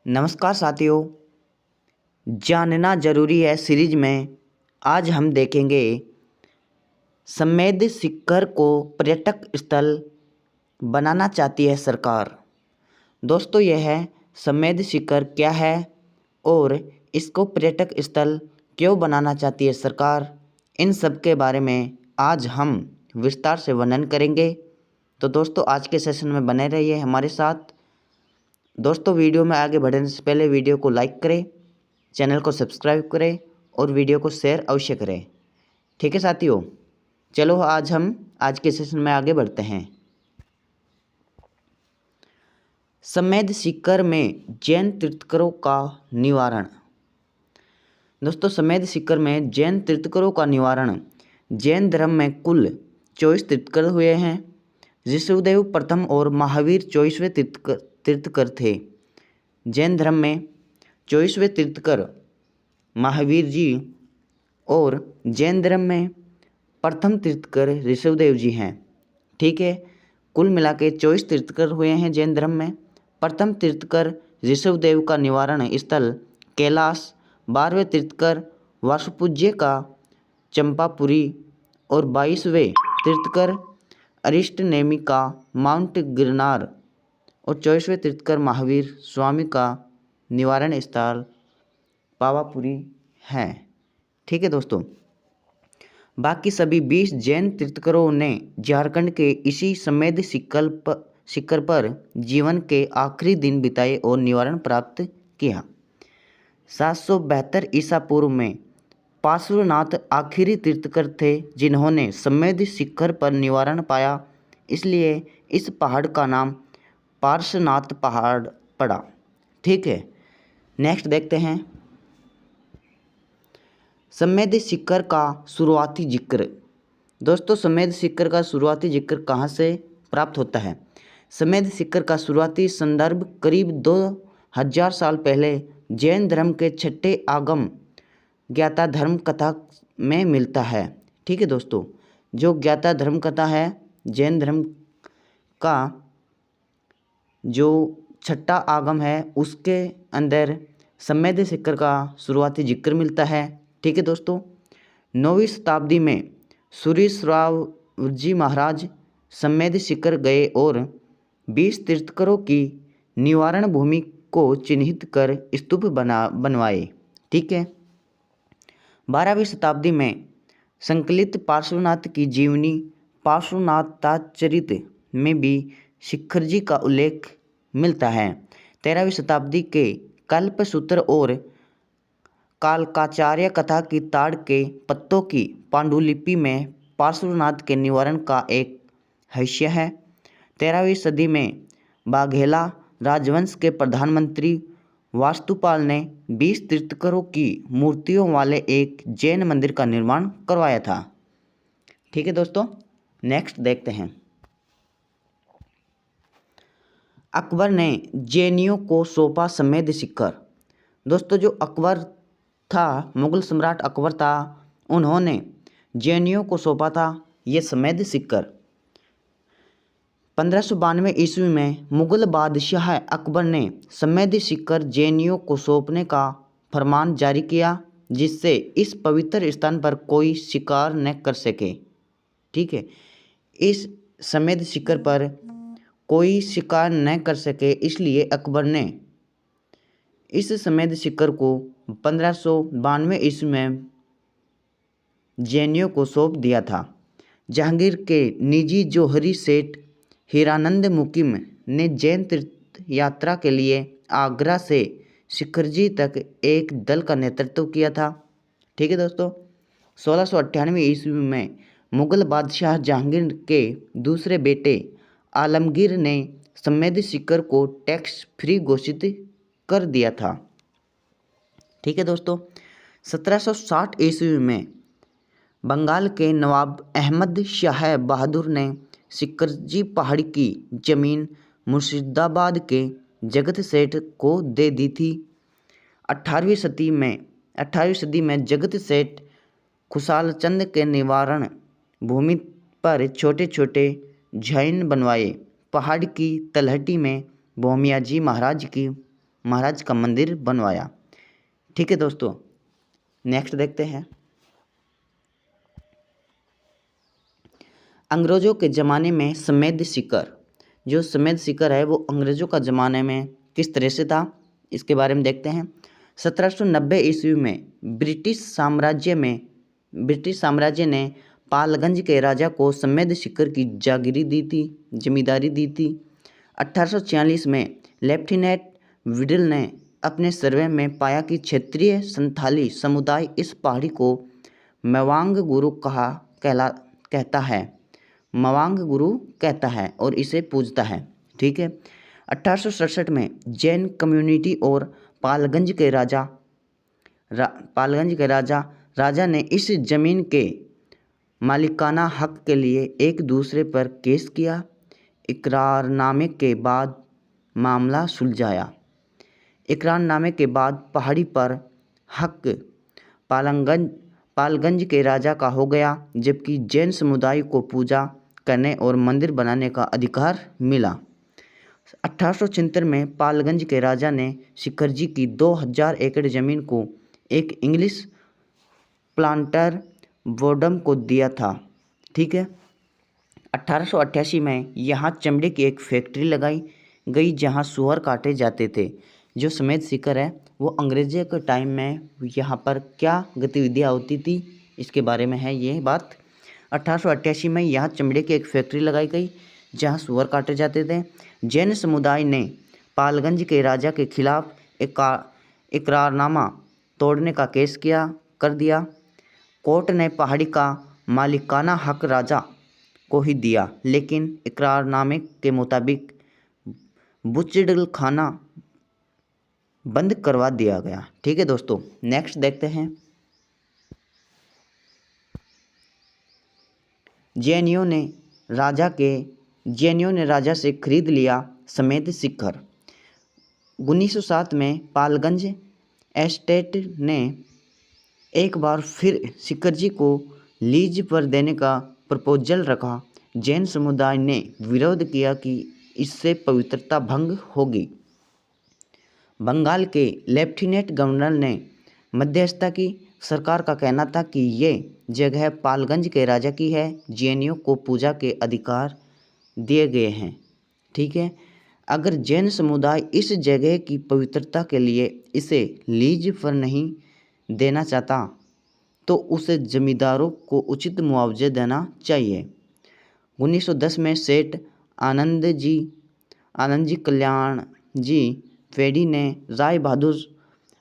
नमस्कार साथियों, जानना जरूरी है सीरीज में आज हम देखेंगे समेध शिखर को पर्यटक स्थल बनाना चाहती है सरकार। दोस्तों, यह है समेध शिखर क्या है और इसको पर्यटक स्थल क्यों बनाना चाहती है सरकार। इन सब के बारे में आज हम विस्तार से वर्णन करेंगे। तो दोस्तों, आज के सेशन में बने रहिए हमारे साथ। दोस्तों, वीडियो में आगे बढ़ने से पहले वीडियो को लाइक करें, चैनल को सब्सक्राइब करें और वीडियो को शेयर अवश्य करें। ठीक है साथियों, चलो आज हम आज के सेशन में आगे बढ़ते हैं। समेध शिखर में जैन तीर्थंकरों का निवारण। दोस्तों, समेध शिखर में जैन तीर्थंकरों का निवारण। जैन धर्म में कुल 24 तीर्थंकर हुए हैं। ऋषभदेव प्रथम और महावीर 24वें तीर्थंकर थे। जैन धर्म में 24वें तीर्थंकर महावीर जी और जैन धर्म में प्रथम तीर्थंकर ऋषभदेव जी हैं। ठीक है, कुल मिला के 24 तीर्थंकर हुए हैं जैन धर्म में। प्रथम तीर्थंकर ऋषभदेव का निवारण स्थल कैलाश, 12वें तीर्थंकर वासुपूज्य का चंपापुरी और 22वें तीर्थंकर अरिष्टनेमि का माउंट गिरनार और 24वें तीर्थंकर महावीर स्वामी का निवारण स्थल पावापुरी है। ठीक है दोस्तों, बाकी सभी 20 जैन तीर्थंकरों ने झारखंड के इसी समेध शिखर पर जीवन के आखिरी दिन बिताए और निवारण प्राप्त किया। 772 ईसा पूर्व में पार्श्वनाथ आखिरी तीर्थंकर थे जिन्होंने समेध शिखर पर निवारण पाया, इसलिए इस पहाड़ का नाम पार्श्वनाथ पहाड़ पड़ा। ठीक है, नेक्स्ट देखते हैं समेध शिखर का शुरुआती जिक्र। दोस्तों, समेध शिखर का शुरुआती जिक्र कहाँ से प्राप्त होता है। समेध शिखर का शुरुआती संदर्भ करीब 2000 साल पहले जैन धर्म के छठे आगम ज्ञाता धर्म कथा में मिलता है। ठीक है दोस्तों, जो ज्ञाता धर्म कथा है जैन धर्म का जो छठा आगम है उसके अंदर समेध शिखर का शुरुआती जिक्र मिलता है। ठीक है दोस्तों, 9वीं शताब्दी में सूरीश्राव जी महाराज समेध शिखर गए और 20 तीर्थंकरों की निवारण भूमि को चिन्हित कर स्तूप बनवाए। ठीक है, 12वीं शताब्दी में संकलित पार्श्वनाथ की जीवनी पार्श्वनाथाचरित में भी शिखर जी का उल्लेख मिलता है। 13वीं शताब्दी के कल्पसूत्र और कालकाचार्य कथा की ताड़ के पत्तों की पांडुलिपि में पार्श्वनाथ के निवारण का एक हाशिया है। 13वीं सदी में बाघेला राजवंश के प्रधानमंत्री वास्तुपाल ने 20 तीर्थंकरों की मूर्तियों वाले एक जैन मंदिर का निर्माण करवाया था। ठीक है दोस्तों, नेक्स्ट देखते हैं अकबर ने जैनियों को सौंपा समेध शिखर। दोस्तों, जो अकबर था, मुगल सम्राट अकबर था, उन्होंने जैनियों को सौंपा था ये समेध शिखर। 1592 ईस्वी में मुगल बादशाह अकबर ने समेध शिखर जैनियों को सौंपने का फरमान जारी किया, जिससे इस पवित्र स्थान पर कोई शिकार न कर सके। ठीक है, इस समेध शिखर पर कोई शिकार न कर सके, इसलिए अकबर ने इस समेध शिखर को 1592 ईस्वी में जैनियों को सौंप दिया था। जहांगीर के निजी जौहरी सेठ हीरानंद मुकिम ने जैन तीर्थ यात्रा के लिए आगरा से शिखरजी तक एक दल का नेतृत्व किया था। ठीक है दोस्तों, 1698 ईस्वी में मुगल बादशाह जहांगीर के दूसरे बेटे आलमगीर ने समेध शिखर को टैक्स फ्री घोषित कर दिया था। ठीक है दोस्तों, 1760 ईस्वी में बंगाल के नवाब अहमद शाह बहादुर ने शिखरजी पहाड़ी की जमीन मुर्शिदाबाद के जगत सेठ को दे दी थी। 18वीं सदी में जगत सेठ खुशालचंद के निवारण भूमि पर छोटे छोटे झैन बनवाए। पहाड़ की तलहटी में भोमिया जी महाराज की महाराज का मंदिर बनवाया। ठीक है दोस्तों, नेक्स्ट देखते हैं। अंग्रेज़ों के ज़माने में समेद शिखर, जो समेद शिखर है वो अंग्रेज़ों का ज़माने में किस तरह से था, इसके बारे में देखते हैं। 1790 ईस्वी में ब्रिटिश साम्राज्य ने पालगंज के राजा को समेद शिखर की जमींदारी दी थी। 1846 में लेफ्टिनेंट विडल ने अपने सर्वे में पाया कि क्षेत्रीय संथाली समुदाय इस पहाड़ी को मवांग गुरु कहता है और इसे पूजता है। ठीक है। 1867 में जैन कम्युनिटी और पालगंज के राजा ने इस जमीन के मालिकाना हक के लिए एक दूसरे पर केस किया। इकरारनामे के बाद मामला सुलझाया। इकरारनामे के बाद पहाड़ी पर हक पालगंज के राजा का हो गया, जबकि जैन समुदाय को पूजा करने और मंदिर बनाने का अधिकार मिला। 1876 में पालगंज के राजा ने शिखरजी की 2000 एकड़ जमीन को एक इंग्लिश प्लांटर वोडम को दिया था। ठीक है। 1888 में यहाँ चमड़े की एक फैक्ट्री लगाई गई जहाँ सुअर काटे जाते थे। जो समेद शिखर है वो अंग्रेज़ों के टाइम में यहाँ पर क्या गतिविधियाँ होती थी इसके बारे में है ये बात। 1888 में यहाँ चमड़े की एक फैक्ट्री लगाई गई जहाँ सुअर काटे जाते थे। जैन समुदाय ने पालगंज के राजा के खिलाफ इकरारनामा तोड़ने का केस कर दिया। कोर्ट ने पहाड़ी का मालिकाना हक राजा को ही दिया, लेकिन इकरारनामे के मुताबिक बुचड़ल खाना बंद करवा दिया गया। ठीक है दोस्तों, नेक्स्ट देखते हैं। जैनियों ने राजा से खरीद लिया समेद शिखर। 1907 में पालगंज एस्टेट ने एक बार फिर शिखरजी को लीज पर देने का प्रपोजल रखा। जैन समुदाय ने विरोध किया कि इससे पवित्रता भंग होगी। बंगाल के लेफ्टिनेंट गवर्नर ने मध्यस्थता की। सरकार का कहना था कि ये जगह पालगंज के राजा की है, जैनियों को पूजा के अधिकार दिए गए हैं। ठीक है। अगर जैन समुदाय इस जगह की पवित्रता के लिए इसे लीज पर नहीं देना चाहता तो उसे जमींदारों को उचित मुआवजा देना चाहिए। 1910 में सेठ आनंद जी कल्याण जी पेड़ी ने राय बहादुर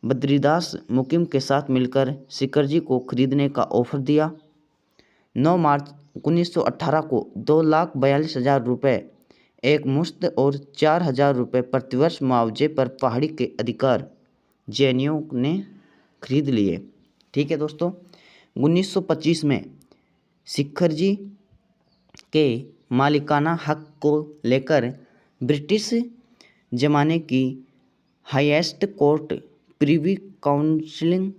बद्रीदास मुकीम के साथ मिलकर शिखरजी को खरीदने का ऑफर दिया। 9 मार्च 1918 को 2,42,000 रुपये एक मुश्त और 4,000 रुपये प्रतिवर्ष मुआवजे पर पहाड़ी के अधिकार जैनियों ने खरीद लिए। ठीक है दोस्तों, 1925 में शिखरजी के मालिकाना हक को लेकर ब्रिटिश ज़माने की हाईएस्ट कोर्ट प्रिवी काउंसिल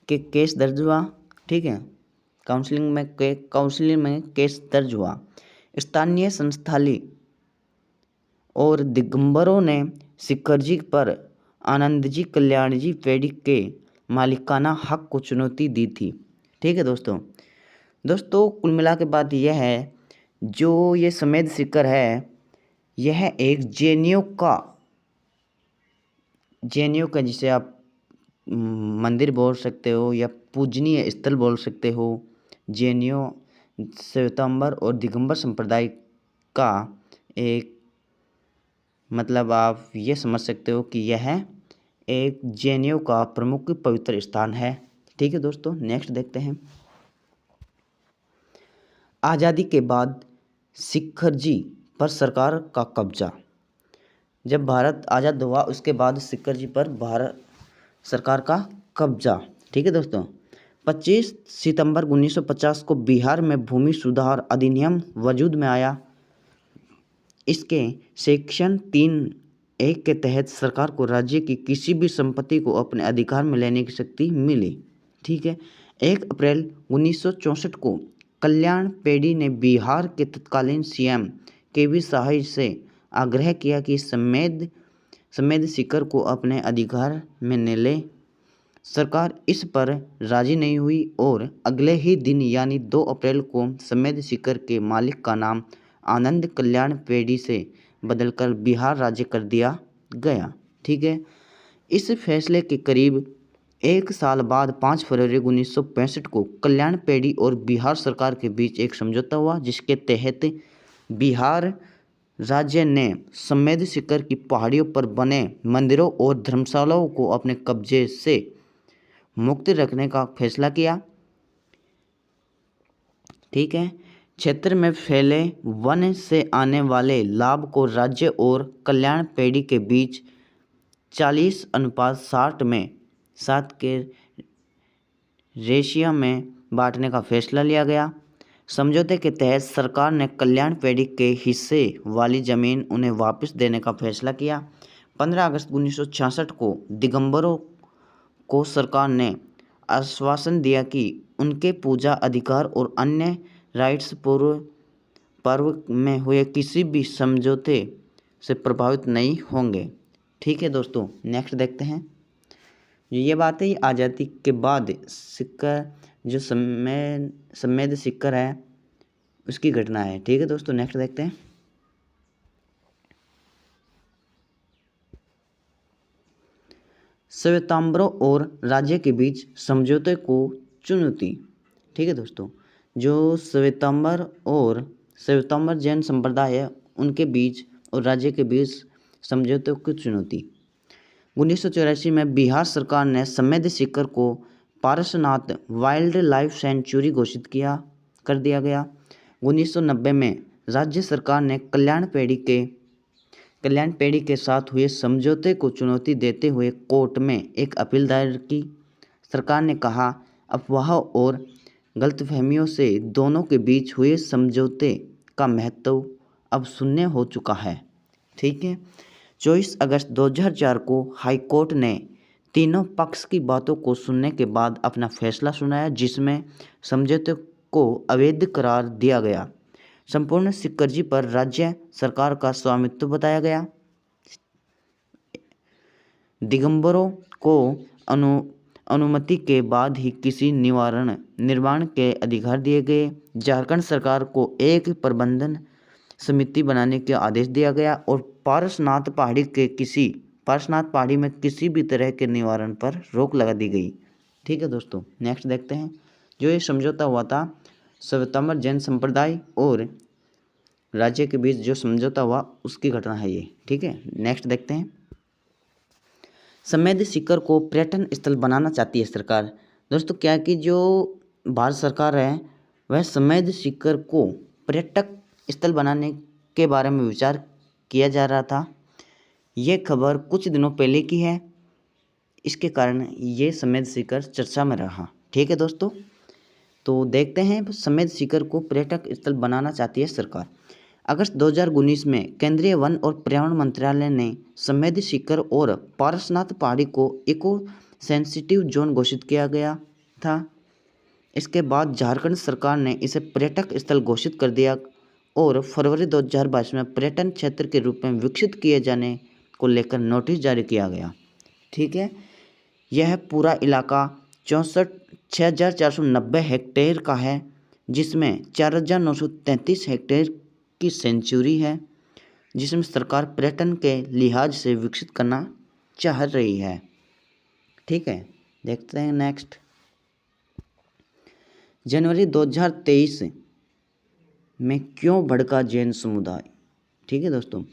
के केस दर्ज हुआ। ठीक है, काउंसिल में केस दर्ज हुआ। स्थानीय संस्थाली और दिगंबरों ने शिखरजी पर आनंदजी कल्याणजी पेड़ी के मालिकाना हक को चुनौती दी थी। ठीक है दोस्तों कुल मिला के बात यह है, जो ये समेद शिखर है यह एक जैनियों का जिसे आप मंदिर बोल सकते हो या पूजनीय स्थल बोल सकते हो। जैनियों, श्वेतांबर और दिगंबर संप्रदाय का एक मतलब आप ये समझ सकते हो कि यह एक जैनियों का प्रमुख पवित्र स्थान है। ठीक है दोस्तों, नेक्स्ट देखते हैं। आज़ादी के बाद शिखरजी पर सरकार का कब्जा। जब भारत आज़ाद हुआ उसके बाद शिखरजी पर भारत सरकार का कब्जा। ठीक है दोस्तों, 25 सितंबर 1950 को बिहार में भूमि सुधार अधिनियम वजूद में आया। इसके सेक्शन 3(1) के तहत सरकार को राज्य की किसी भी संपत्ति को अपने अधिकार में लेने की शक्ति मिली। ठीक है। 1 अप्रैल 1964 को कल्याण पेड़ी ने बिहार के तत्कालीन सीएम के वी साहनी से आग्रह किया कि समेद सीकर को अपने अधिकार में न ले। सरकार इस पर राजी नहीं हुई और अगले ही दिन यानी 2 अप्रैल को समेद सीकर के मालिक का नाम आनंद कल्याण पेड़ी से बदलकर बिहार राज्य कर दिया गया। ठीक है। इस फैसले के करीब 1 साल बाद 5 फरवरी 1965 को कल्याण पेड़ी और बिहार सरकार के बीच एक समझौता हुआ, जिसके तहत बिहार राज्य ने समेद सीकर की पहाड़ियों पर बने मंदिरों और धर्मशालाओं को अपने कब्जे से मुक्त रखने का फैसला किया। ठीक है। क्षेत्र में फैले वन से आने वाले लाभ को राज्य और कल्याण पेड़ी के बीच 40:60 में 7 के रेशियो में बांटने का फैसला लिया गया। समझौते के तहत सरकार ने कल्याण पेड़ी के हिस्से वाली जमीन उन्हें वापस देने का फैसला किया। 15 अगस्त 1966 को दिगंबरों को सरकार ने आश्वासन दिया कि उनके पूजा अधिकार और अन्य राइट्स पर्व में हुए किसी भी समझौते से प्रभावित नहीं होंगे। ठीक है दोस्तों, नेक्स्ट देखते हैं। ये बात है आज़ादी के बाद सिक्का जो समेद सीकर है उसकी घटना है। ठीक है दोस्तों, नेक्स्ट देखते हैं। श्वेतांबरों और राज्य के बीच समझौते को चुनौती। ठीक है दोस्तों, जो श्वेतांबर जैन संप्रदाय है उनके बीच और राज्य के बीच समझौते की चुनौती। 1984 में बिहार सरकार ने समेद सीकर को पारसनाथ वाइल्ड लाइफ सेंचुरी घोषित कर दिया गया। 1990 में राज्य सरकार ने कल्याण पेड़ी के साथ हुए समझौते को चुनौती देते हुए कोर्ट में एक अपील दायर की। सरकार ने कहा, अफवाह और गलतफहमियों से दोनों के बीच हुए समझौते का महत्व अब शून्य हो चुका है। ठीक है। 24 अगस्त 2004 को हाईकोर्ट ने तीनों पक्ष की बातों को सुनने के बाद अपना फैसला सुनाया, जिसमें समझौते को अवैध करार दिया गया। संपूर्ण सिक्करजी पर राज्य सरकार का स्वामित्व बताया गया। दिगंबरों को अनुमति के बाद ही किसी निर्माण के अधिकार दिए गए। झारखंड सरकार को एक प्रबंधन समिति बनाने के आदेश दिया गया और पारसनाथ पहाड़ी में किसी भी तरह के निवारण पर रोक लगा दी गई। ठीक है दोस्तों, नेक्स्ट देखते हैं। जो ये समझौता हुआ था श्वेतांबर जैन संप्रदाय और राज्य के बीच जो समझौता हुआ उसकी घटना है ये। ठीक है, नेक्स्ट देखते हैं। समेद सीकर को पर्यटन स्थल बनाना चाहती है सरकार। दोस्तों क्या है कि जो भारत सरकार है वह समेद सीकर को पर्यटक स्थल बनाने के बारे में विचार किया जा रहा था। ये खबर कुछ दिनों पहले की है, इसके कारण ये समेद सीकर चर्चा में रहा। ठीक है दोस्तों, तो देखते हैं समेद सीकर को पर्यटक स्थल बनाना चाहती है सरकार। अगस्त 2019 में केंद्रीय वन और पर्यावरण मंत्रालय ने समेद सीकर और पारसनाथ पहाड़ी को इको सेंसिटिव जोन घोषित किया गया था। इसके बाद झारखंड सरकार ने इसे पर्यटक स्थल घोषित कर दिया और फरवरी 2022 में पर्यटन क्षेत्र के रूप में विकसित किए जाने को लेकर नोटिस जारी किया गया। ठीक है, यह पूरा इलाका 6,490 हेक्टेयर का है, जिसमें 4,933 हेक्टेयर की सेंचुरी है, जिसमें सरकार पर्यटन के लिहाज से विकसित करना चाह रही है। ठीक है, देखते हैं नेक्स्ट। जनवरी 2023 में क्यों भड़का जैन समुदाय। ठीक है दोस्तों,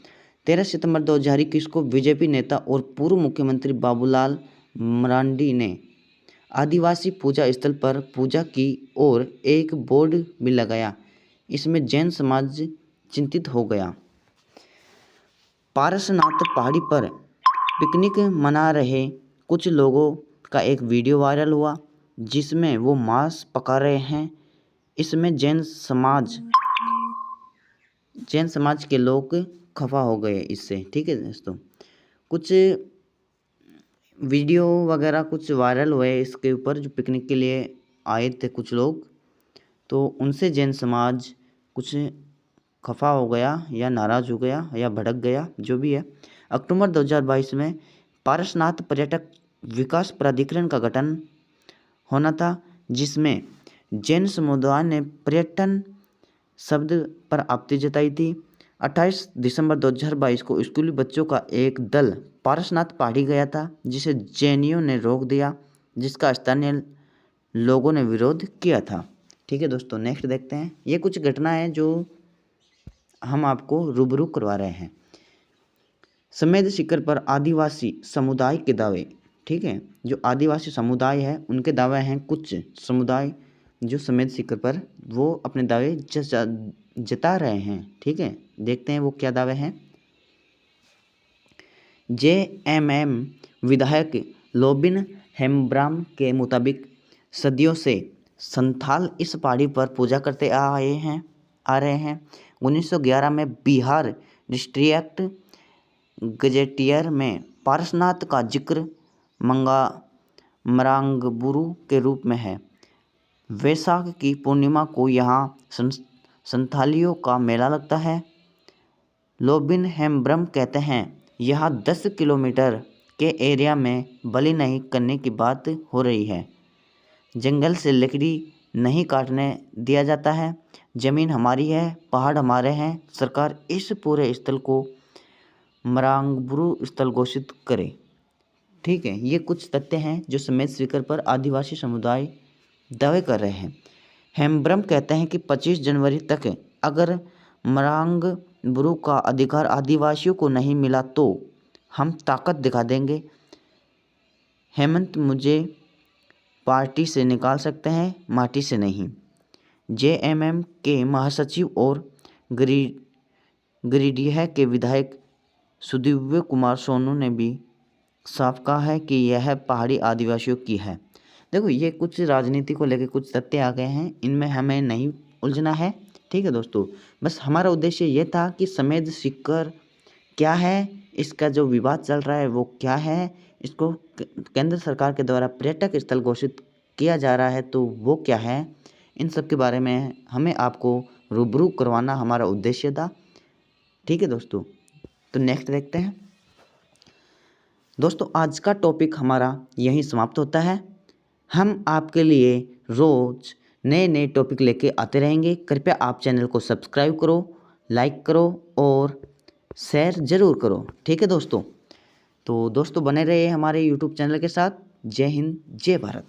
13 सितंबर 2021 को बीजेपी नेता और पूर्व मुख्यमंत्री बाबूलाल मरांडी ने आदिवासी पूजा स्थल पर पूजा की और एक बोर्ड भी लगाया। इसमें जैन समाज चिंतित हो गया। पारसनाथ पहाड़ी पर पिकनिक मना रहे कुछ लोगों का एक वीडियो वायरल हुआ, जिसमें वो मांस पका रहे हैं। इसमें जैन समाज के लोग खफा हो गए इससे। ठीक है दोस्तों, कुछ वीडियो वगैरह कुछ वायरल हुए इसके ऊपर, जो पिकनिक के लिए आए थे कुछ लोग, तो उनसे जैन समाज कुछ खफा हो गया या नाराज़ हो गया या भड़क गया, जो भी है। अक्टूबर 2022 में पारसनाथ पर्यटक विकास प्राधिकरण का गठन होना था, जिसमें जैन समुदाय ने पर्यटन शब्द पर आपत्ति जताई थी। 28 दिसंबर 2022 को स्कूली बच्चों का एक दल पारसनाथ पहाड़ी गया था, जिसे जैनियों ने रोक दिया, जिसका स्थानीय लोगों ने विरोध किया था। ठीक है दोस्तों, नेक्स्ट देखते हैं। ये कुछ घटनाएं जो हम आपको रूबरू करवा रहे हैं। समेध शिखर पर आदिवासी समुदाय के दावे। ठीक है, जो आदिवासी समुदाय है उनके दावे हैं। कुछ समुदाय जो समेध शिखर पर वो अपने दावे जता रहे हैं। ठीक है, देखते हैं वो क्या दावे हैं। JMM विधायक लोबिन हेम्ब्राम के मुताबिक सदियों से संथाल इस पहाड़ी पर पूजा करते आ रहे हैं। 1911 में बिहार डिस्ट्रिक्ट गजेटियर में पारसनाथ का जिक्र मरांगबुरु के रूप में है। वैशाख की पूर्णिमा को यहाँ संथालियों का मेला लगता है। लोबिन हेम्ब्रम कहते हैं यहाँ 10 किलोमीटर के एरिया में बलि नहीं करने की बात हो रही है। जंगल से लकड़ी नहीं काटने दिया जाता है। ज़मीन हमारी है, पहाड़ हमारे हैं। सरकार इस पूरे स्थल को मरांगबुरु स्थल घोषित करे। ठीक है, ये कुछ तथ्य हैं जो समेध शिखर पर आदिवासी समुदाय दावे कर रहे हैं। हेम्ब्रम कहते हैं कि 25 जनवरी तक अगर मरांगबुरु का अधिकार आदिवासियों को नहीं मिला तो हम ताकत दिखा देंगे। हेमंत मुझे पार्टी से निकाल सकते हैं, माटी से नहीं। JMM के महासचिव और गिरिडीह के विधायक सुदिव्य कुमार सोनू ने भी साफ कहा है कि यह पहाड़ी आदिवासियों की है। देखो, ये कुछ राजनीति को लेकर कुछ तथ्य आ गए हैं, इनमें हमें नहीं उलझना है। ठीक है दोस्तों, बस हमारा उद्देश्य ये था कि समेध शिखर क्या है, इसका जो विवाद चल रहा है वो क्या है, इसको केंद्र सरकार के द्वारा पर्यटक स्थल घोषित किया जा रहा है तो वो क्या है, इन सब के बारे में हमें आपको रूबरू करवाना हमारा उद्देश्य था। ठीक है दोस्तों, तो नेक्स्ट देखते हैं। दोस्तों, आज का टॉपिक हमारा यहीं समाप्त होता है। हम आपके लिए रोज़ नए नए टॉपिक लेके आते रहेंगे। कृपया आप चैनल को सब्सक्राइब करो, लाइक करो और शेयर ज़रूर करो। ठीक है दोस्तों, तो दोस्तों बने रहिए हमारे YouTube चैनल के साथ। जय हिंद, जय भारत।